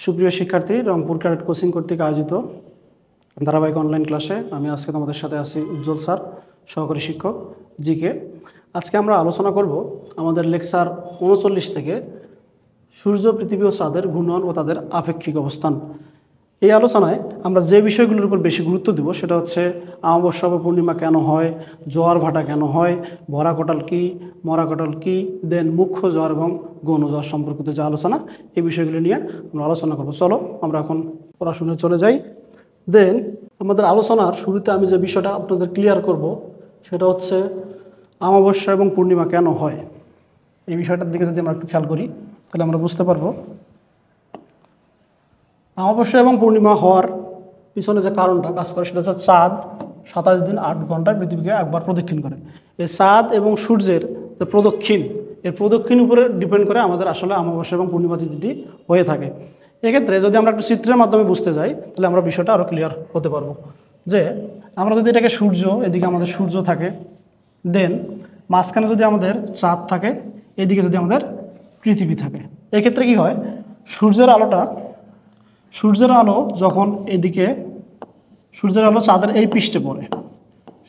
সুপ্রিয় শিক্ষার্থী, Rangpur cadet coaching কর্তৃক আয়োজিত ধারাবাহিক অনলাইন ক্লাসে আমি আজকে তোমাদের সাথে আছি উজ্জ্বল স্যার, সহকারী শিক্ষক জিকে। আজকে আমরা আলোচনা করব আমাদের লেকচার 39 থেকে সূর্য, পৃথিবী ও চাঁদের ঘূর্ণন ও তাদের আপেক্ষিক অবস্থান। এই আলোচনায় আমরা যে বিষয়গুলোর উপর বেশি গুরুত্ব দেব সেটা হচ্ছে অমাবস্যা বা পূর্ণিমা কেন হয়, জোয়ার ভাটা কেন হয়, ভরা কটাল কী, মরা কটাল কী, দেন মুখ্য জোয়ার এবং গৌণ জোয়ার সম্পর্কিত যে আলোচনা, এই বিষয়গুলো নিয়ে আমরা আলোচনা করব। চলো আমরা এখন পড়াশোনায় চলে যাই। দেন আমাদের আলোচনার শুরুতে আমি যে বিষয়টা আপনাদের ক্লিয়ার করব সেটা হচ্ছে অমাবস্যা এবং পূর্ণিমা কেন হয়। এই বিষয়টার দিকে যদি আমরা একটু খেয়াল করি তাহলে আমরা বুঝতে পারবো অমাবস্যা এবং পূর্ণিমা হওয়ার পিছনে যে কারণটা কাজ করে সেটা হচ্ছে চাঁদ 27 দিন 8 ঘন্টায় পৃথিবীকে একবার প্রদক্ষিণ করে। এই চাঁদ এবং সূর্যের যে প্রদক্ষিণ, এর প্রদক্ষিণ উপরে ডিপেন্ড করে আমাদের আসলে অমাবস্যা এবং পূর্ণিমা তিথিটি হয়ে থাকে। এক্ষেত্রে যদি আমরা একটু চিত্রের মাধ্যমে বুঝতে যাই তাহলে আমরা বিষয়টা আরও ক্লিয়ার হতে পারবো। যে আমরা যদি এটাকে সূর্য, এদিকে আমাদের সূর্য থাকে, দেন মাঝখানে যদি আমাদের চাঁদ থাকে, এদিকে যদি আমাদের পৃথিবী থাকে, এক্ষেত্রে কি হয়, সূর্যের আলো যখন এদিকে, সূর্যের আলো চাঁদের এই পৃষ্ঠে পড়ে,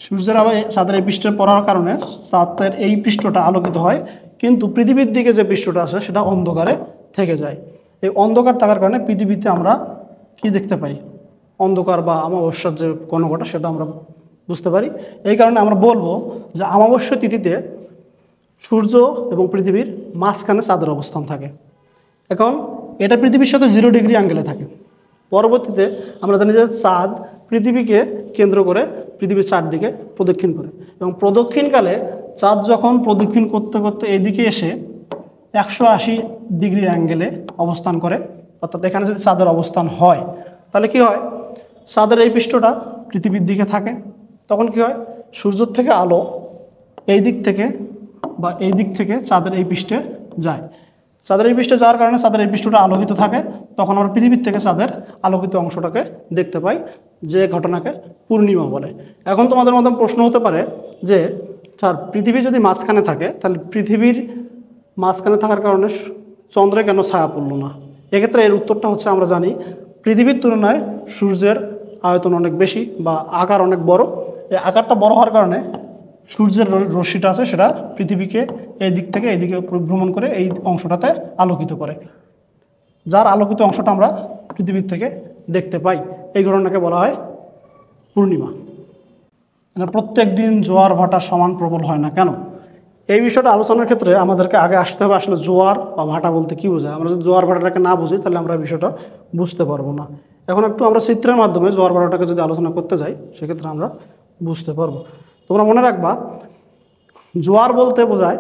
সূর্যের আলো চাঁদের এই পৃষ্ঠে পড়ার কারণে চাঁদের এই পৃষ্ঠটা আলোকিত হয়, কিন্তু পৃথিবীর দিকে যে পৃষ্ঠটা আছে সেটা অন্ধকারে থেকে যায়। এই অন্ধকার থাকার কারণে পৃথিবীতে আমরা কি দেখতে পাই, অন্ধকার বা অমাবস্যার যে কণাটা সেটা আমরা বুঝতে পারি। এই কারণে আমরা বলবো যে অমাবস্যা তিথিতে সূর্য এবং পৃথিবীর মাঝখানে চাঁদের অবস্থান থাকে। এখন এটা পৃথিবীর সাথে 0 ডিগ্রি অ্যাঙ্গেলে থাকে। পরবর্তীতে আমরা জানি যে চাঁদ পৃথিবীকে কেন্দ্র করে পৃথিবীর চারদিকে প্রদক্ষিণ করে, এবং প্রদক্ষিণকালে চাঁদ যখন প্রদক্ষিণ করতে করতে এইদিকে এসে 180 ডিগ্রি অ্যাঙ্গেলে অবস্থান করে, অর্থাৎ এখানে যদি চাঁদের অবস্থান হয় তাহলে কি হয়, চাঁদের এই পৃষ্ঠটা পৃথিবীর দিকে থাকে। তখন কি হয়, সূর্যের থেকে আলো এই দিক থেকে বা এই দিক থেকে চাঁদের এই পৃষ্ঠে যায়। চাঁদের এই পৃষ্ঠে যাওয়ার কারণে চাঁদের এই পৃষ্ঠটা আলোকিত থাকে, তখন আমরা পৃথিবীর থেকে চাঁদের আলোকিত অংশটাকে দেখতে পাই, যে ঘটনাকে পূর্ণিমা বলে। এখন তোমাদের মধ্যে প্রশ্ন হতে পারে যে স্যার, পৃথিবী যদি মাঝখানে থাকে তাহলে পৃথিবীর মাঝখানে থাকার কারণে চন্দ্রে কেন ছায়া পড়ল না? এক্ষেত্রে এর উত্তরটা হচ্ছে, আমরা জানি পৃথিবীর তুলনায় সূর্যের আয়তন অনেক বেশি বা আকার অনেক বড়। এই আকারটা বড় হওয়ার কারণে সূর্যের রশ্মিটা আছে সেটা পৃথিবীকে এই দিক থেকে এইদিকে ভ্রমণ করে এই অংশটাতে আলোকিত করে, যার আলোকিত অংশটা আমরা পৃথিবীর থেকে দেখতে পাই। এই ঘটনাকে বলা হয় পূর্ণিমা। প্রত্যেক দিন জোয়ার ভাটা সমান প্রবল হয় না কেন? এই বিষয়টা আলোচনার ক্ষেত্রে আমাদেরকে আগে আসতে হবে আসলে জোয়ার বা ভাটা বলতে কী বোঝায়। আমরা যদি জোয়ার ভাটাটাকে না বুঝি তাহলে আমরা বিষয়টা বুঝতে পারবো না। এখন একটু আমরা চিত্রের মাধ্যমে জোয়ার ভাটাটাকে যদি আলোচনা করতে যাই সেক্ষেত্রে আমরা বুঝতে পারবো। তোমরা মনে রাখবা, জোয়ার বলতে বোঝায়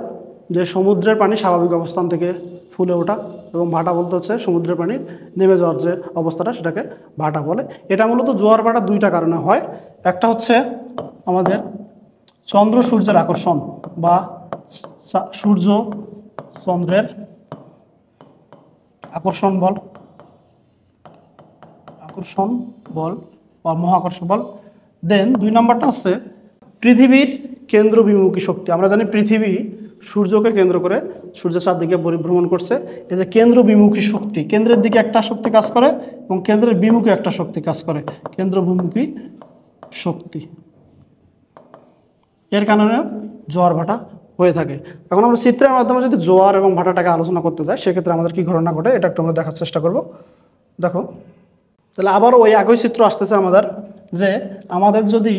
যে সমুদ্রের পানি স্বাভাবিক অবস্থান থেকে ফুলে ওঠা, এবং ভাটা বলতে হচ্ছে সমুদ্রের পানির নেমে যাওয়ার যে অবস্থাটা সেটাকে ভাটা বলে। এটা মূলত জোয়ার ভাটা দুইটা কারণে হয়। একটা হচ্ছে আমাদের চন্দ্র সূর্যের আকর্ষণ বা সূর্য চন্দ্রের আকর্ষণ বল বা মহাকর্ষ বল। দেন 2 নম্বরটা হচ্ছে পৃথিবীর কেন্দ্র বিমুখী শক্তি। আমরা জানি পৃথিবী সূর্যকে কেন্দ্র করে সূর্যের চারদিকে পরিভ্রমণ করছে। এই যে কেন্দ্র বিমুখী শক্তি, কেন্দ্রের দিকে একটা শক্তি কাজ করে এবং কেন্দ্রের বিমুখে একটা শক্তি কাজ করে, কেন্দ্র বিমুখী শক্তি। এর কারণে জোয়ার ভাটা হয়ে থাকে। এখন আমরা চিত্রের মাধ্যমে যদি জোয়ার এবং ভাটাটাকে আলোচনা করতে যাই সেক্ষেত্রে আমাদের কী ঘটনা ঘটে এটা একটু আমরা দেখার চেষ্টা করব। দেখো, তাহলে আবার ওই একই চিত্র আসতেছে আমাদের, যে আমাদের যদি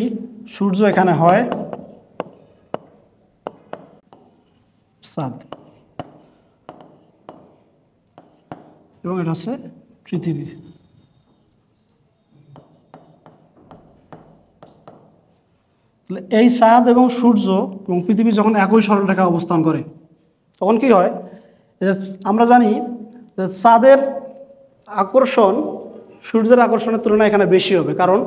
সূর্য এখানে হয়, চাঁদ, এবং এটা হচ্ছে পৃথিবী। তাহলে এই চাঁদ এবং সূর্য এবং পৃথিবী যখন একই সরলরেখায় অবস্থান করে তখন কি হয়, আমরা জানি যে চাঁদের আকর্ষণ সূর্যের আকর্ষণের তুলনায় এখানে বেশি হবে, কারণ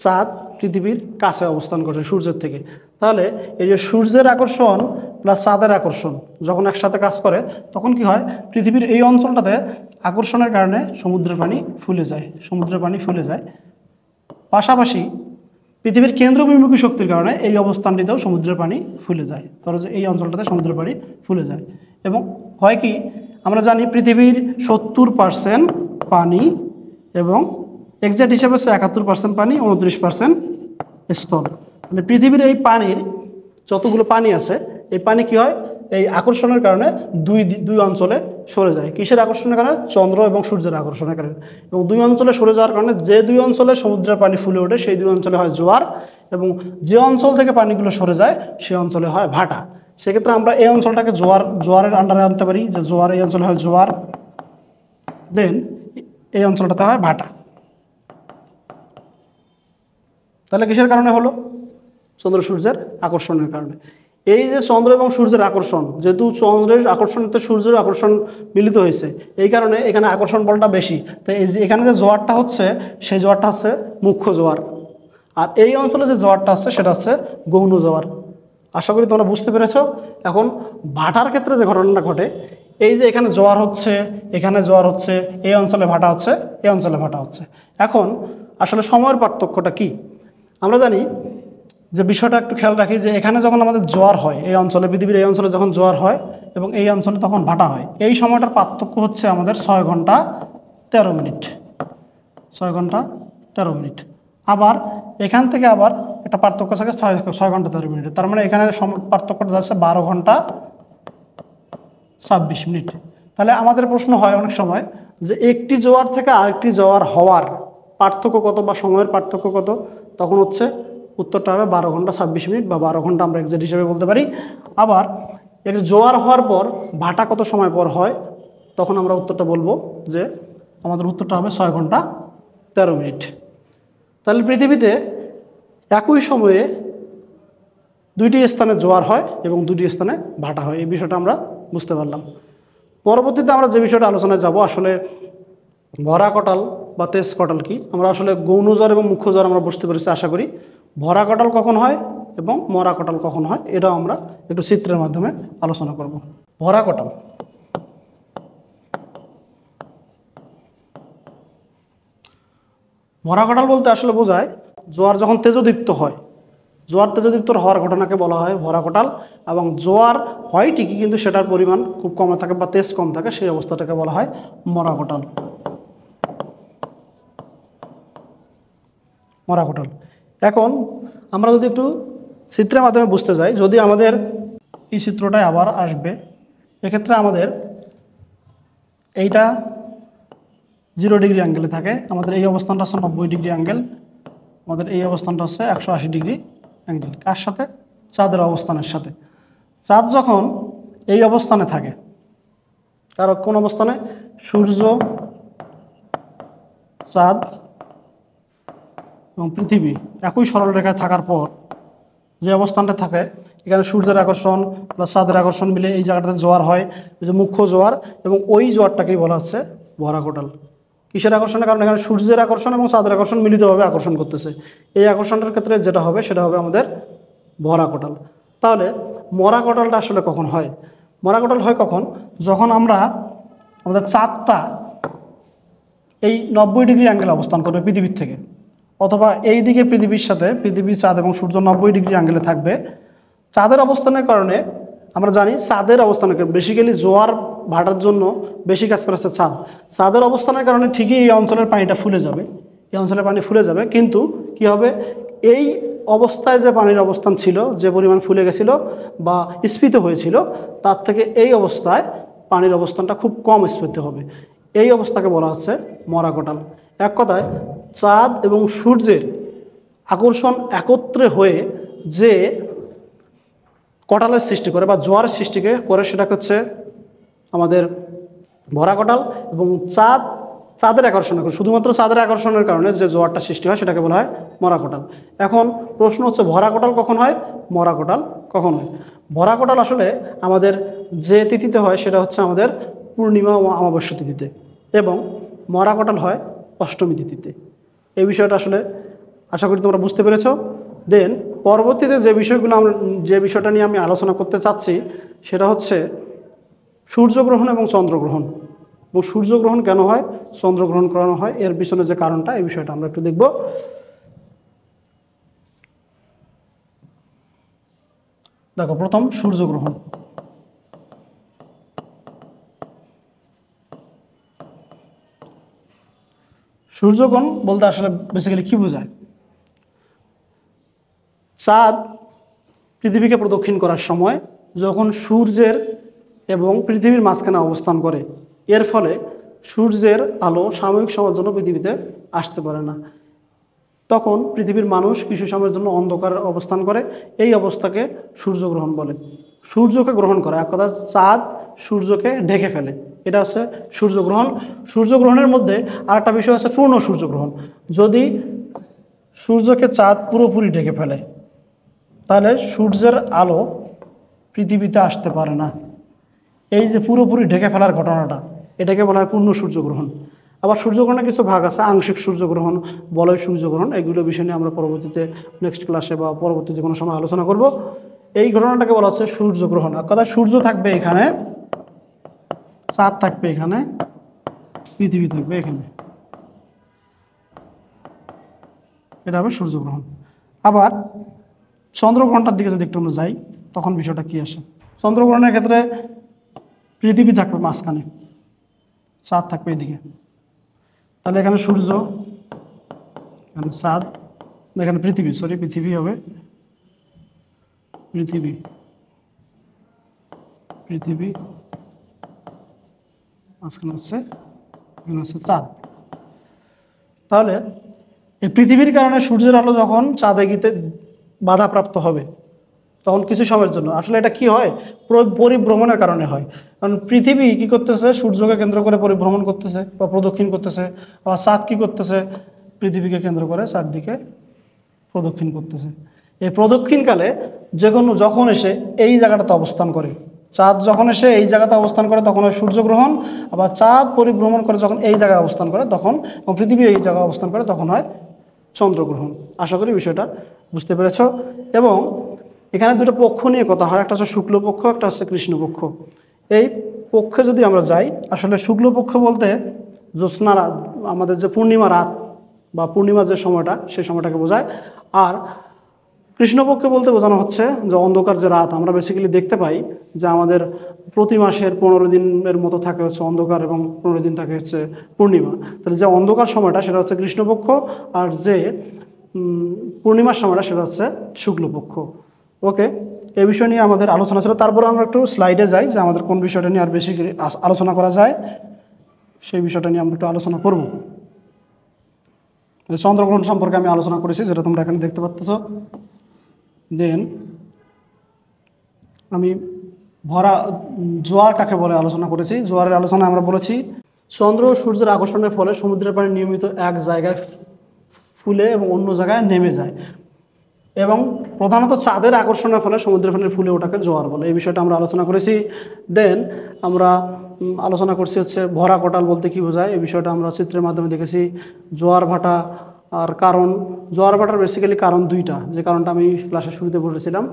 চাঁদ পৃথিবীর কাছে অবস্থান করছে সূর্যের থেকে। তাহলে এই যে সূর্যের আকর্ষণ প্লাস চাঁদের আকর্ষণ যখন একসাথে কাজ করে তখন কি হয়, পৃথিবীর এই অঞ্চলটাতে আকর্ষণের কারণে সমুদ্রের পানি ফুলে যায়। পাশাপাশি পৃথিবীর কেন্দ্রবিমুখী শক্তির কারণে এই অবস্থানটিতেও সমুদ্রের পানি ফুলে যায়, ধরো যে এই অঞ্চলটাতে সমুদ্রের পানি ফুলে যায়। এবং হয় কি, আমরা জানি পৃথিবীর 70% পানি এবং এক্সাক্ট হিসাবে হচ্ছে 71% পানি, 29% স্থল। মানে পৃথিবীর এই পানির যতগুলো পানি আছে, এই পানি কি হয়, এই আকর্ষণের কারণে দুই অঞ্চলে সরে যায়। কিসের আকর্ষণের কারণে? চন্দ্র এবং সূর্যের আকর্ষণের কারণে। এবং দুই অঞ্চলে সরে যাওয়ার কারণে যে দুই অঞ্চলে সমুদ্রের পানি ফুলে ওঠে সেই দুই অঞ্চলে হয় জোয়ার, এবং যে অঞ্চল থেকে পানিগুলো সরে যায় সেই অঞ্চলে হয় ভাটা। সেক্ষেত্রে আমরা এই অঞ্চলটাকে জোয়ারের আন্ডারে আনতে পারি, যে জোয়ার, এই অঞ্চলে হয় জোয়ার, দেন এই অঞ্চলটাতে হয় ভাটা। তাহলে কিসের কারণে হলো? চন্দ্র সূর্যের আকর্ষণের কারণে। এই যে চন্দ্র এবং সূর্যের আকর্ষণ, যেহেতু চন্দ্রের আকর্ষণতে সূর্যের আকর্ষণ মিলিত হয়েছে, এই কারণে এখানে আকর্ষণ বলটা বেশি। তো এই যে এখানে যে জোয়ারটা হচ্ছে, সেই জোয়ারটা হচ্ছে মুখ্য জোয়ার, আর এই অঞ্চলে যে জোয়ারটা হচ্ছে সেটা হচ্ছে গৌণ জোয়ার। আশা করি তোমরা বুঝতে পেরেছো। এখন ভাটার ক্ষেত্রে যে ঘটনাটা ঘটে, এই যে এখানে জোয়ার হচ্ছে, এখানে জোয়ার হচ্ছে, এই অঞ্চলে ভাটা হচ্ছে, এই অঞ্চলে ভাটা হচ্ছে। এখন আসলে সময়ের পার্থক্যটা কি? আমরা জানি যে বিষয়টা একটু খেয়াল রাখি, যে এখানে যখন আমাদের জোয়ার হয়, এই অঞ্চলে, পৃথিবীর এই অঞ্চলে যখন জোয়ার হয় এবং এই অঞ্চলে তখন ভাটা হয়, এই সময়টার পার্থক্য হচ্ছে আমাদের 6 ঘন্টা 13 মিনিট। 6 ঘন্টা 13 মিনিট। আবার এখান থেকে আবার একটা পার্থক্য থাকে 6 ঘন্টা 13 মিনিট। তার মানে এখানে পার্থক্যটা যাচ্ছে 12 ঘন্টা 26 মিনিট। তাহলে আমাদের প্রশ্ন হয় অনেক সময় যে একটি জোয়ার থেকে আরেকটি জোয়ার হওয়ার পার্থক্য কত বা সময়ের পার্থক্য কত? তখন হচ্ছে উত্তরটা হবে 12 ঘন্টা 26 মিনিট, বা 12 ঘন্টা আমরা এক্সাক্ট হিসেবে বলতে পারি। আবার একটি জোয়ার হওয়ার পর ভাটা কত সময় পর হয়, তখন আমরা উত্তরটা বলবো যে আমাদের উত্তরটা হবে 6 ঘন্টা 13 মিনিট। তাহলে পৃথিবীতে একই সময়ে দুইটি স্থানে জোয়ার হয় এবং দুটি স্থানে ভাটা হয়, এই বিষয়টা আমরা বুঝতে পারলাম। পরবর্তীতে আমরা যে বিষয়টা আলোচনায় যাব, আসলে ভরা কটাল বা তেজ কটাল কি, আমরা আসলে গৌণ জ্বর এবং মুখ্য জ্বর আমরা বুঝতে পেরেছি আশা করি। ভরা কটাল কখন হয় এবং মরা কটাল কখন হয়, এটাও আমরা একটু চিত্রের মাধ্যমে আলোচনা করব। ভরা কটাল, ভরা কটাল বলতে আসলে বোঝায় জোয়ার যখন তেজদীপ্ত হয়, জোয়ার তেজদীপ্ত হওয়ার ঘটনাকে বলা হয় ভরা কটাল। এবং জোয়ার হয় ঠিকই, কিন্তু সেটার পরিমাণ খুব কম থাকে বা তেজ কম থাকে, সেই অবস্থাটাকে বলা হয় মরা কটাল। মরা কটাল। এখন আমরা যদি একটু চিত্রের মাধ্যমে বুঝতে যাই, যদি আমাদের এই চিত্রটাই আবার আসবে, এক্ষেত্রে আমাদের এইটা 0 ডিগ্রি অ্যাঙ্গেলে থাকে, আমাদের এই অবস্থানটা হচ্ছে 90 ডিগ্রি অ্যাঙ্গেল, আমাদের এই অবস্থানটা হচ্ছে 180 ডিগ্রি অ্যাঙ্গেল। কার সাথে? চাঁদের অবস্থানের সাথে। চাঁদ যখন এই অবস্থানে থাকে, কারণ কোন অবস্থানে? সূর্য, চাঁদ এবং পৃথিবী একই সরলরেখায় থাকার পর যে অবস্থানটা থাকে, এখানে সূর্যের আকর্ষণ প্লাস চাঁদের আকর্ষণ মিলে এই জায়গাটাতে জোয়ার হয়, যে মুখ্য জোয়ার, এবং ওই জোয়ারটাকেই বলা হচ্ছে ভরা কোটাল। কিসের আকর্ষণের কারণে? এখানে সূর্যের আকর্ষণ এবং চাঁদের আকর্ষণ মিলিতভাবে আকর্ষণ করতেছে। এই আকর্ষণটার ক্ষেত্রে যেটা হবে সেটা হবে আমাদের ভরা কোটাল। তাহলে মরা কোটালটা আসলে কখন হয়? মরা কোটাল হয় কখন? যখন আমরা আমাদের চাঁদটা এই 90 ডিগ্রি অ্যাঙ্গেল অবস্থান করবে পৃথিবীর থেকে, অথবা এই দিকে পৃথিবীর সাথে, পৃথিবী, চাঁদ এবং সূর্য 90 ডিগ্রি অ্যাঙ্গেলে থাকবে। চাঁদের অবস্থানের কারণে আমরা জানি চাঁদের অবস্থানকে বেসিক্যালি জোয়ার ভাটার জন্য বেশি কাজ করেছে চাঁদ। চাঁদের অবস্থানের কারণে ঠিকই এই অঞ্চলের পানিটা ফুলে যাবে, এই অঞ্চলের পানি ফুলে যাবে, কিন্তু কি হবে, এই অবস্থায় যে পানির অবস্থান ছিল, যে পরিমাণ ফুলে গেছিল বা স্ফীত হয়েছিল, তার থেকে এই অবস্থায় পানির অবস্থানটা খুব কম স্ফীত হবে। এই অবস্থাকে বলা হচ্ছে মরা কোটাল। এক কথায় চাঁদ এবং সূর্যের আকর্ষণ একত্রে হয়ে যে কটালের সৃষ্টি করে বা জোয়ারের সৃষ্টি করে, সেটা হচ্ছে আমাদের ভরা কটাল। এবং চাঁদের আকর্ষণ, শুধুমাত্র চাঁদের আকর্ষণের কারণে যে জোয়ারটা সৃষ্টি হয় সেটাকে বলা হয় মরা কোটাল। এখন প্রশ্ন হচ্ছে ভরা কোটাল কখন হয়, মরা কোটাল কখন হয়? ভরা কোটাল আসলে আমাদের যে তিথিতে হয় সেটা হচ্ছে আমাদের পূর্ণিমা ও অমাবস্যা তিথিতে, এবং মরা কোটাল হয় অষ্টমী তিথিতে। এই বিষয়টা আসলে আশা করি তোমরা বুঝতে পেরেছো। দেন পরবর্তীতে যে বিষয়টা নিয়ে আমি আলোচনা করতে চাচ্ছি সেটা হচ্ছে সূর্যগ্রহণ এবং চন্দ্রগ্রহণ। এবং সূর্যগ্রহণ কেন হয়, চন্দ্রগ্রহণ কেন হয়, এর পিছনে যে কারণটা, এই বিষয়টা আমরা একটু দেখব। দেখো, প্রথম সূর্যগ্রহণ। সূর্যগ্রহণ বলতে আসলে বেসিক্যালি কী বোঝায়? চাঁদ পৃথিবীকে প্রদক্ষিণ করার সময় যখন সূর্যের এবং পৃথিবীর মাঝখানে অবস্থান করে, এর ফলে সূর্যের আলো সাময়িক সময়ের জন্য পৃথিবীতে আসতে পারে না। তখন পৃথিবীর মানুষ কিছু সময়ের জন্য অন্ধকারে অবস্থান করে, এই অবস্থাকে সূর্যগ্রহণ বলে। সূর্যকে গ্রহণ করে, এক কথা চাঁদ সূর্যকে ঢেকে ফেলে, এটা হচ্ছে সূর্যগ্রহণ। সূর্যগ্রহণের মধ্যে আরেকটা বিষয় আছে পূর্ণ সূর্যগ্রহণ। যদি সূর্যকে চাঁদ পুরোপুরি ঢেকে ফেলে তাহলে সূর্যের আলো পৃথিবীতে আসতে পারে না। এই যে পুরোপুরি ঢেকে ফেলার ঘটনাটা, এটাকে বলা হয় পূর্ণ সূর্যগ্রহণ। আবার সূর্যগ্রহণের কিছু ভাগ আছে, আংশিক সূর্যগ্রহণ, বলয় সূর্যগ্রহণ। এগুলো বিষয় নিয়ে আমরা পরবর্তীতে নেক্সট ক্লাসে বা পরবর্তী যে কোনো সময় আলোচনা করব। এই ঘটনাটাকে বলা হচ্ছে সূর্যগ্রহণ। এক কথা সূর্য থাকবে এখানে, চাঁদ থাকবে এখানে, পৃথিবী থাকবে এখানে, এটা হবে সূর্যগ্রহণ। আবার চন্দ্রগ্রহণটার দিকে যদি একটু আমরা যাই তখন বিষয়টা কী আসে? চন্দ্রগ্রহণের ক্ষেত্রে পৃথিবী থাকবে মাঝখানে, চাঁদ থাকবে এদিকে। তাহলে এখানে সূর্য, এখানে চাঁদ, এখানে পৃথিবী, পৃথিবী হবে, পৃথিবী পৃথিবী মাঝখানে হচ্ছে, এখানে হচ্ছে চাঁদ। তাহলে এই পৃথিবীর কারণে সূর্যের আলো যখন চাঁদে গিতে বাধাপ্রাপ্ত হবে তখন কিছু সময়ের জন্য, আসলে এটা কি হয়? পরিভ্রমণের কারণে হয়। কারণ পৃথিবী কি করতেছে? সূর্যকে কেন্দ্র করে পরিভ্রমণ করতেছে বা প্রদক্ষিণ করতেছে। আবার চাঁদ কি করতেছে? পৃথিবীকে কেন্দ্র করে চারদিকে প্রদক্ষিণ করতেছে। এই প্রদক্ষিণকালে যখন এসে এই জায়গাটাতে অবস্থান করে, চাঁদ যখন এসে এই জায়গাতে অবস্থান করে তখন হয় সূর্যগ্রহণ। আবার চাঁদ পরিভ্রমণ করে যখন এই জায়গায় অবস্থান করে তখন, এবং পৃথিবী এই জায়গায় অবস্থান করে তখন হয় চন্দ্রগ্রহণ। আশা করি বিষয়টা বুঝতে পেরেছ। এবং এখানে দুটো পক্ষ নিয়ে কথা হয়, একটা হচ্ছে শুক্লপক্ষ, একটা হচ্ছে কৃষ্ণপক্ষ। এই পক্ষে যদি আমরা যাই, আসলে শুক্লপক্ষ বলতে জ্যোৎস্না রাত, আমাদের যে পূর্ণিমা রাত বা পূর্ণিমার যে সময়টা, সেই সময়টাকে বোঝায়। আর কৃষ্ণপক্ষে বলতে বোঝানো হচ্ছে যে অন্ধকার যে রাত আমরা বেসিক্যালি দেখতে পাই, যে আমাদের প্রতি মাসের 15 দিনের মতো থাকে হচ্ছে অন্ধকার এবং 15 দিন থাকে হচ্ছে পূর্ণিমা। তাহলে যে অন্ধকার সময়টা সেটা হচ্ছে কৃষ্ণপক্ষ, আর যে পূর্ণিমার সময়টা সেটা হচ্ছে শুক্লপক্ষ। ওকে, এই বিষয় নিয়ে আমাদের আলোচনা ছিল। তারপরে আমরা একটু স্লাইডে যাই যে আমাদের কোন বিষয়টা নিয়ে আর বেশি আলোচনা করা যায়, সেই বিষয়টা নিয়ে আমরা একটু আলোচনা করব। চন্দ্রগ্রহণ সম্পর্কে আমি আলোচনা করেছি, যেটা তোমরা এখানে দেখতে পাচ্ছ। দেন আমি জোয়ার কাকে বলে আলোচনা করেছি। জোয়ারের আলোচনা আমরা বলেছি চন্দ্র ও সূর্যের আকর্ষণের ফলে সমুদ্রের পানি নিয়মিত এক জায়গায় ফুলে এবং অন্য জায়গায় নেমে যায়, এবং প্রধানত চাঁদের আকর্ষণের ফলে সমুদ্রের পানি ফুলে ওটাকে জোয়ার বলে। এই বিষয়টা আমরা আলোচনা করেছি। দেন আমরা আলোচনা করছি হচ্ছে ভরা কোটাল বলতে কী বোঝায়, এই বিষয়টা আমরা চিত্রের মাধ্যমে দেখেছি। জোয়ার ভাটা আর কারণ, জোয়ার ভাটার বেসিক্যালি কারণ দুইটা, যে কারণটা আমি ক্লাসের শুরুতে বলেছিলাম,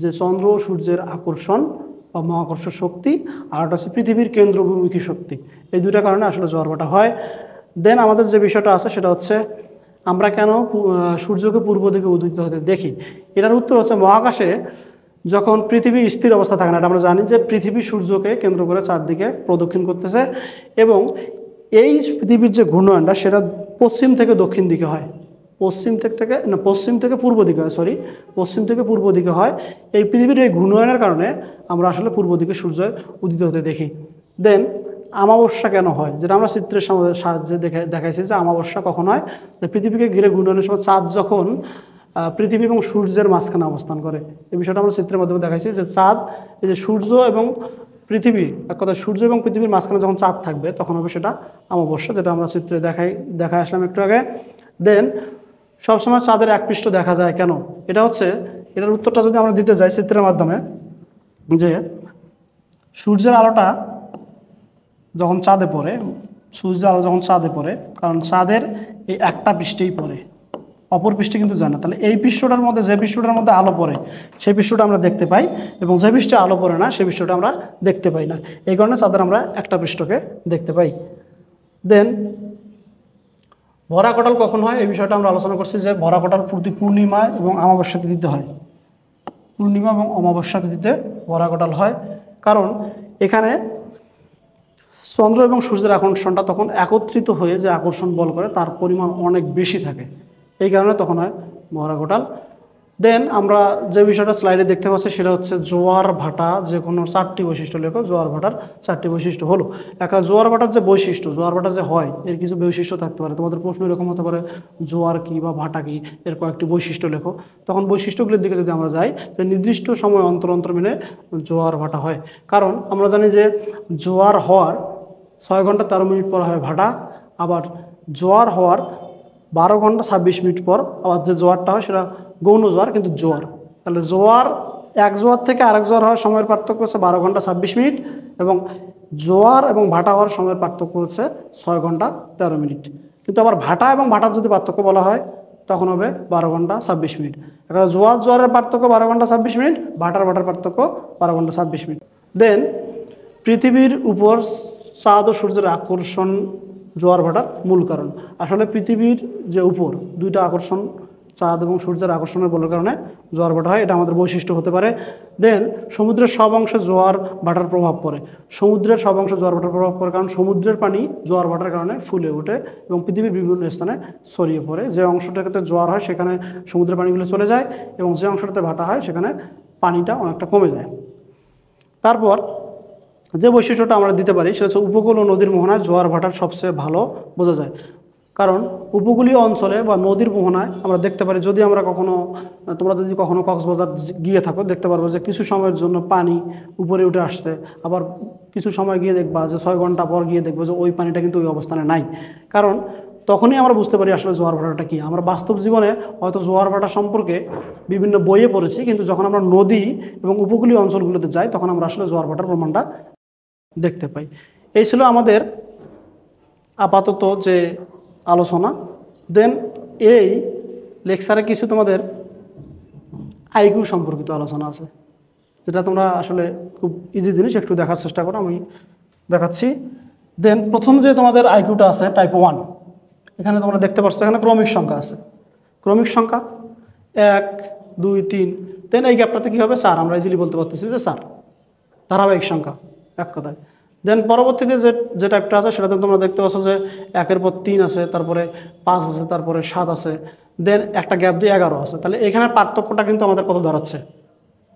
যে চন্দ্র ও সূর্যের আকর্ষণ বা মহাকর্ষ শক্তি, আর ওটা হচ্ছে পৃথিবীর কেন্দ্রভূমিকী শক্তি। এই দুইটা কারণে আসলে জোয়ার ভাটা হয়। দেন আমাদের যে বিষয়টা আছে সেটা হচ্ছে আমরা কেন সূর্যকে পূর্ব দিকে উদিত হতে দেখি। এটার উত্তর হচ্ছে মহাকাশে যখন পৃথিবী স্থির অবস্থা থাকে না, এটা আমরা জানি যে পৃথিবী সূর্যকে কেন্দ্র করে চারদিকে প্রদক্ষিণ করতেছে, এবং এই পৃথিবীর যে ঘূর্ণয়নটা সেটা পশ্চিম থেকে দক্ষিণ দিকে হয়, পশ্চিম থেকে পূর্ব দিকে হয়, পশ্চিম থেকে পূর্ব দিকে হয়। এই পৃথিবীর এই ঘূর্ণয়নের কারণে আমরা আসলে পূর্ব দিকে সূর্য উদিত হতে দেখি। দেন অমাবস্যা কেন হয়, যেটা আমরা চিত্রের সাহায্যে দেখাইছি যে অমাবস্যা কখন হয়, যে পৃথিবীকে ঘিরে ঘূর্ণয়নের সময় চাঁদ যখন পৃথিবী এবং সূর্যের মাঝখানে অবস্থান করে। এই বিষয়টা আমরা চিত্রের মাধ্যমে দেখাইছি যে চাঁদ, এই যে সূর্য এবং পৃথিবী, এক কথা সূর্য এবং পৃথিবীর মাঝখানে যখন চাঁদ থাকবে তখন হবে সেটা অমাবস্যা, যেটা আমরা চিত্রে দেখাই আসলাম একটু আগে। দেন সবসময় চাঁদের এক পৃষ্ঠ দেখা যায় কেন, এটার উত্তরটা যদি আমরা দিতে যাই চিত্রের মাধ্যমে, যে সূর্যের আলোটা যখন চাঁদে পড়ে, সূর্যের আলো যখন চাঁদে পড়ে, কারণ চাঁদের এই একটা পৃষ্ঠেই পড়ে, অপর পৃষ্ঠে কিন্তু যায় না। তাহলে এই পৃষ্ঠটার মধ্যে, যে পৃষ্ঠটার মধ্যে আলো পড়ে সেই পৃষ্ঠটা আমরা দেখতে পাই, এবং যে পৃষ্ঠে আলো পড়ে না সেই পৃষ্ঠটা আমরা দেখতে পাই না। এই কারণে চাঁদের আমরা একটা পৃষ্ঠকে দেখতে পাই। দেন ভরা কোটাল কখন হয়, এই বিষয়টা আমরা আলোচনা করছি যে ভরা কোটাল প্রতি পূর্ণিমা এবং অমাবস্যা তিথিতে হয়। পূর্ণিমা এবং অমাবস্যা তিথিতে ভরা কোটাল হয়, কারণ এখানে চন্দ্র এবং সূর্যের আকর্ষণটা তখন একত্রিত হয়ে যে আকর্ষণ বল করে তার পরিমাণ অনেক বেশি থাকে, এই কারণে তখন হয় মহাকর্টাল। দেন আমরা যে বিষয়টা স্লাইডে দেখতে পাচ্ছি সেটা হচ্ছে জোয়ার ভাটা, যে কোনো 4টি বৈশিষ্ট্য লেখো। জোয়ার ভাটার 4টি বৈশিষ্ট্য হলো, একটা জোয়ার ভাটার যে বৈশিষ্ট্য, জোয়ার ভাটা যে হয় এর কিছু বৈশিষ্ট্য থাকতে পারে। তোমাদের প্রশ্ন এরকম হতে পারে জোয়ার কী বা ভাটা কী, এর কয়েকটি বৈশিষ্ট্য লেখো। তখন বৈশিষ্ট্যগুলির দিকে যদি আমরা যাই, যে নির্দিষ্ট সময় অন্তর অন্তর মিলে জোয়ার ভাটা হয়। কারণ আমরা জানি যে জোয়ার হওয়ার 6 ঘন্টা 13 মিনিট পর হয় ভাটা, আবার জোয়ার হওয়ার 12 ঘন্টা 26 মিনিট পর আবার যে জোয়ারটা হয় সেটা গৌণ জোয়ার, কিন্তু জোয়ার। তাহলে জোয়ার, এক জোয়ার থেকে আরেক জোয়ার হওয়ার সময়ের পার্থক্য হচ্ছে 12 ঘন্টা 26 মিনিট, এবং জোয়ার এবং ভাটা হওয়ার সময়ের পার্থক্য হচ্ছে 6 ঘন্টা 13 মিনিট। কিন্তু আবার ভাটা এবং ভাটার যদি পার্থক্য বলা হয় তখন হবে 12 ঘন্টা 26 মিনিট। এখানে জোয়ারের পার্থক্য 12 ঘন্টা 26 মিনিট, ভাটার পার্থক্য 12 ঘন্টা 26 মিনিট। দেন পৃথিবীর উপর চাঁদ ও সূর্যের আকর্ষণ জোয়ার ভাটার মূল কারণ। আসলে পৃথিবীর যে উপর দুইটা আকর্ষণ, চাঁদ এবং সূর্যের আকর্ষণের বলের কারণে জোয়ার ভাটা হয়, এটা আমাদের বৈশিষ্ট্য হতে পারে। দেন সমুদ্রের সব অংশে জোয়ার ভাটার প্রভাব পড়ে। সমুদ্রের সব অংশে জোয়ার ভাটার প্রভাব পড়ে কারণ সমুদ্রের পানি জোয়ার ভাটার কারণে ফুলে ওঠে এবং পৃথিবীর বিভিন্ন স্থানে ছড়িয়ে পড়ে। যে অংশটাতে জোয়ার হয় সেখানে সমুদ্রের পানিগুলো চলে যায়, এবং যে অংশটাতে ভাটা হয় সেখানে পানিটা অনেকটা কমে যায়। তারপর যে বৈশিষ্ট্যটা আমরা দিতে পারি সেটা হচ্ছে উপকূল ও নদীর মোহনায় জোয়ার ভাটার সবচেয়ে ভালো বোঝা যায়। কারণ উপকূলীয় অঞ্চলে বা নদীর মোহনায় আমরা দেখতে পারি, যদি আমরা তোমরা যদি কখনো কক্সবাজার গিয়ে থাকো দেখতে পারবো যে কিছু সময়ের জন্য পানি উপরে উঠে আসছে, আবার কিছু সময় গিয়ে দেখবা যে 6 ঘন্টা পর গিয়ে দেখবো যে ওই পানিটা কিন্তু ওই অবস্থানে নাই। কারণ তখনই আমরা বুঝতে পারি আসলে জোয়ার ভাটাটা কী। আমরা বাস্তব জীবনে হয়তো জোয়ার ভাটা সম্পর্কে বিভিন্ন বইয়ে পড়েছি, কিন্তু যখন আমরা নদী এবং উপকূলীয় অঞ্চলগুলোতে যাই তখন আমরা আসলে জোয়ার ভাটার প্রমাণটা দেখতে পাই। এই ছিল আমাদের আপাতত যে আলোচনা। দেন এই লেকচারে কিছু তোমাদের আইকিউ সম্পর্কিত আলোচনা আছে, যেটা তোমরা আসলে খুব ইজি জিনিস, একটু দেখার চেষ্টা করো, আমি দেখাচ্ছি। দেন প্রথম যে তোমাদের আইকিউটা আছে টাইপ 1, এখানে তোমরা দেখতে পাচ্ছ এখানে ক্রমিক সংখ্যা আছে। ক্রমিক সংখ্যা 1 2 3, দেন এই গ্যাপটাতে কী হবে 4, আমরা ইজিলি বলতে পারতেছি যে 4 ধারাবাহিক সংখ্যা এক কথায়। দেন পরবর্তীতে যে টাইপটা আছে সেটাতে তোমরা দেখতে পাচ্ছ যে 1-এর পর 3 আছে, তারপরে 5 আছে, তারপরে 7 আছে, দেন একটা গ্যাপ দিয়ে 11 আছে। তাহলে এখানে পার্থক্যটা কিন্তু আমাদের কত দাঁড়াচ্ছে?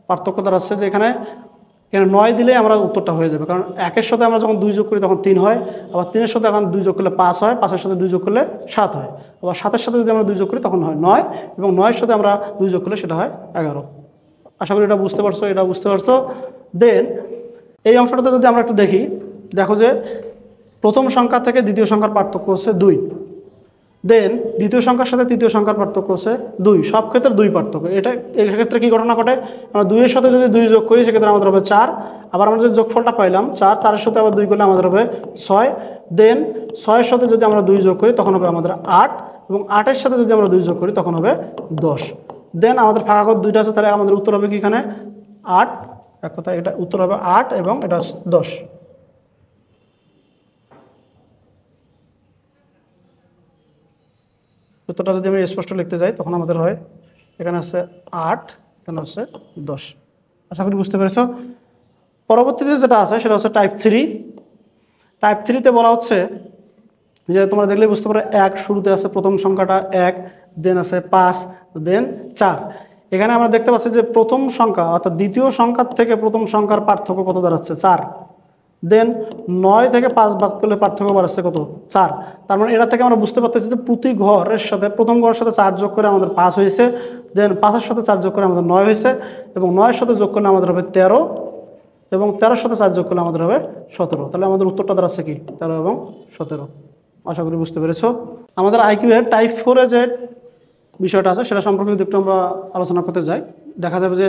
পার্থক্য দাঁড়াচ্ছে যে এখানে 9 দিলে আমরা উত্তরটা হয়ে যাবে, কারণ 1-এর সাথে আমরা যখন 2 যোগ করি তখন 3 হয়, আবার 3-এর সাথে এখন 2 যোগ করলে 5 হয়, 5-এর সাথে 2 যোগ করলে 7 হয়, আবার 7-এর সাথে যদি আমরা 2 যোগ করি তখন হয় 9, এবং 9-এর সাথে আমরা 2 যোগ করলে সেটা হয় 11। আশা করি এটা বুঝতে পারছো। দেন এই অংশটাতে যদি আমরা একটু দেখি, দেখো যে প্রথম সংখ্যা থেকে দ্বিতীয় সংখ্যার পার্থক্য হচ্ছে 2, দেন দ্বিতীয় সংখ্যার সাথে তৃতীয় সংখ্যার পার্থক্য হচ্ছে 2, সব ক্ষেত্রে 2 পার্থক্য। এক্ষেত্রে কী ঘটনা ঘটে, আমরা 2-এর সাথে যদি 2 যোগ করি সেক্ষেত্রে আমাদের হবে 4, আবার আমরা যে যোগফলটা পাইলাম 4-4-এর সাথে আবার 2 করলে আমাদের হবে 6, দেন 6-এর সাথে যদি আমরা 2 যোগ করি তখন হবে আমাদের 8, এবং 8-এর সাথে যদি আমরা 2 যোগ করি তখন হবে 10। দেন আমাদের ফাঁকা ঘর 2টা আছে, তাহলে আমাদের উত্তর হবে কি এখানে 8, এক কথা এটা উত্তর হবে 8 এবং এটা 10। উত্তরটা যদি আমি স্পষ্ট লিখতে যাই তখন আমাদের হয় এখানে আছে 8, এখানে হচ্ছে 10। আশা করি বুঝতে পেরেছ। পরবর্তীতে যেটা আছে সেটা হচ্ছে টাইপ 3। টাইপ 3-তে বলা হচ্ছে যে তোমরা দেখলে বুঝতে পারো 1 শুরুতে আছে, প্রথম সংখ্যাটা 1, দেন আছে 5, দেন 4। এখানে আমরা দেখতে পাচ্ছি যে প্রথম সংখ্যা অর্থাৎ দ্বিতীয় সংখ্যার থেকে প্রথম সংখ্যার পার্থক্য কত দাঁড়াচ্ছে 4, দেন 9 থেকে 5 বাদ করলে পার্থক্য বাড়াচ্ছে কত 4। তার মানে এটা থেকে আমরা বুঝতে পারতেছি যে প্রতি ঘরের সাথে প্রথম ঘরের সাথে 4 যোগ করে আমাদের 5 হয়েছে, দেন 5-এর সাথে 4 যোগ করে আমাদের 9 হয়েছে, এবং 9-এর সাথে যোগ করলে আমাদের হবে 13, এবং 13-এর সাথে 4 যোগ করলে আমাদের হবে 17। তাহলে আমাদের উত্তরটা দাঁড়াচ্ছে কি 13 এবং 17। আশা করি বুঝতে পেরেছো। আমাদের আইকিউ এর টাইপ 4-এ যে বিষয়টা আছে সেটা সম্পর্কে যদি একটু আমরা আলোচনা করতে যাই, দেখা যাবে যে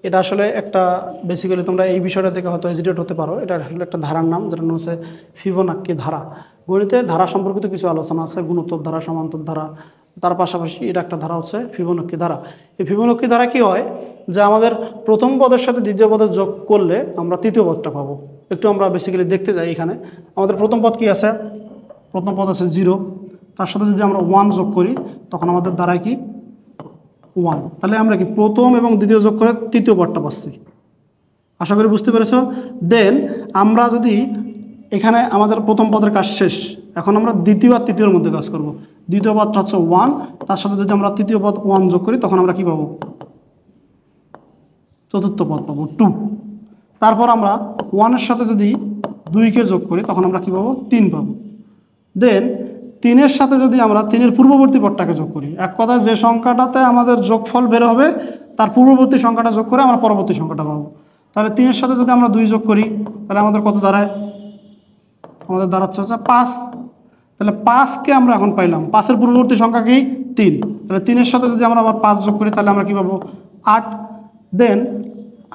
এটা আসলে একটা বেসিক্যালি তোমরা এই বিষয়টা থেকে হয়তো হেজিটেট হতে পারো, এটা আসলে একটা ধারার নাম, যেটার নাম হচ্ছে ফিবোনাক্কি ধারা। গণিতে ধারা সম্পর্কিত কিছু আলোচনা আছে, গুণোত্তর ধারা, সমান্তর ধারা, তার পাশাপাশি এটা একটা ধারা হচ্ছে ফিবোনাক্কি ধারা। এই ফিবোনাক্কি ধারা কি হয় যে আমাদের প্রথম পদের সাথে দ্বিতীয় পদের যোগ করলে আমরা তৃতীয় পদটা পাবো। একটু আমরা বেসিক্যালি দেখতে যাই, এখানে আমাদের প্রথম পদ কি আছে, প্রথম পদ আছে 0, তার সাথে যদি আমরা 1 যোগ করি তখন আমাদের দাঁড়ায় কি 1। তাহলে আমরা কি প্রথম এবং দ্বিতীয় যোগ করে তৃতীয় পদটা পাচ্ছি। আশা করি বুঝতে পেরেছ। দেন আমরা যদি এখানে আমাদের প্রথম পদের কাজ শেষ। এখন আমরা দ্বিতীয় আর তৃতীয়র মধ্যে কাজ করব। দ্বিতীয় পদটা হচ্ছে 1, তার সাথে যদি আমরা তৃতীয় পদ 1 যোগ করি তখন আমরা কি পাবো? চতুর্থ পদ পাবো 2। তারপর আমরা 1-এর সাথে যদি 2-কে যোগ করি তখন আমরা কি পাবো? 3 পাবো। দেন 3-এর সাথে যদি আমরা 3-এর পূর্ববর্তী পদটাকে যোগ করি, এক কথায় যে সংখ্যাটাতে আমাদের যোগফল বের হবে তার পূর্ববর্তী সংখ্যাটা যোগ করে আমরা পরবর্তী সংখ্যাটা পাবো। তাহলে 3-এর সাথে যদি আমরা 2 যোগ করি তাহলে আমাদের কত দাঁড়ায়? আমাদের দাঁড়াচ্ছে হচ্ছে 5। তাহলে 5কে আমরা এখন পাইলাম, 5-এর পূর্ববর্তী সংখ্যা কি? 3। তাহলে 3-এর সাথে যদি আমরা আবার 5 যোগ করি তাহলে আমরা কি পাবো? 8। দেন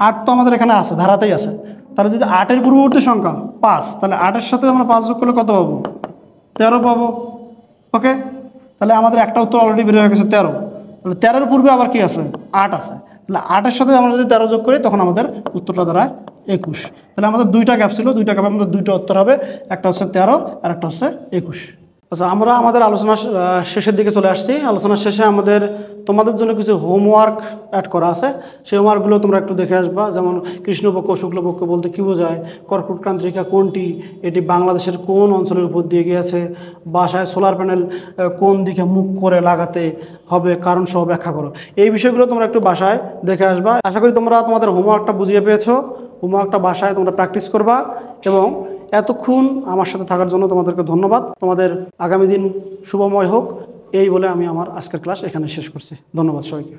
8 তো আমাদের এখানে আছে, ধারাতেই আছে। তাহলে যদি 8-এর পূর্ববর্তী সংখ্যা 5, তাহলে 8-এর সাথে আমরা 5 যোগ করলে কত পাবো? 13 পাবো। ওকে, তাহলে আমাদের একটা উত্তর অলরেডি বের হয়ে গেছে 13। তাহলে 13-এর পূর্বে আবার কি আছে? 8 আছে। তাহলে 8-এর সাথে আমরা যদি 13 যোগ করি তখন আমাদের উত্তরটা দাঁড়ায় 21। তাহলে আমাদের 2টা গ্যাপ ছিল, 2টা গ্যাপে আমাদের 2টা উত্তর হবে, একটা হচ্ছে 13 আর একটা হচ্ছে 21। আচ্ছা, আমরা আমাদের আলোচনা শেষের দিকে চলে আসছি। আলোচনার শেষে আমাদের তোমাদের জন্য কিছু হোমওয়ার্ক অ্যাড করা আছে, সেই হোমওয়ার্কগুলো তোমরা একটু দেখে আসবা। যেমন কৃষ্ণপক্ষ শুক্লপক্ষ বলতে কী বোঝায়, কর্কটক্রান্তিকা কোনটি, এটি বাংলাদেশের কোন অঞ্চলের উপর দিয়ে গিয়েছে, বাসায় সোলার প্যানেল কোন দিকে মুখ করে লাগাতে হবে, কারণ সহ ব্যাখ্যা করো। এই বিষয়গুলো তোমরা একটু বাসায় দেখে আসবা। আশা করি তোমরা তোমাদের হোমওয়ার্কটা বুঝিয়ে পেয়েছো। হোমওয়ার্কটা বাসায় তোমরা প্র্যাকটিস করবা এবং এতক্ষণ আমার সাথে থাকার জন্য তোমাদেরকে ধন্যবাদ। তোমাদের আগামী দিন শুভময় হোক, এই বলে আমি আমার আজকের ক্লাস এখানে শেষ করছি। ধন্যবাদ সবাইকে।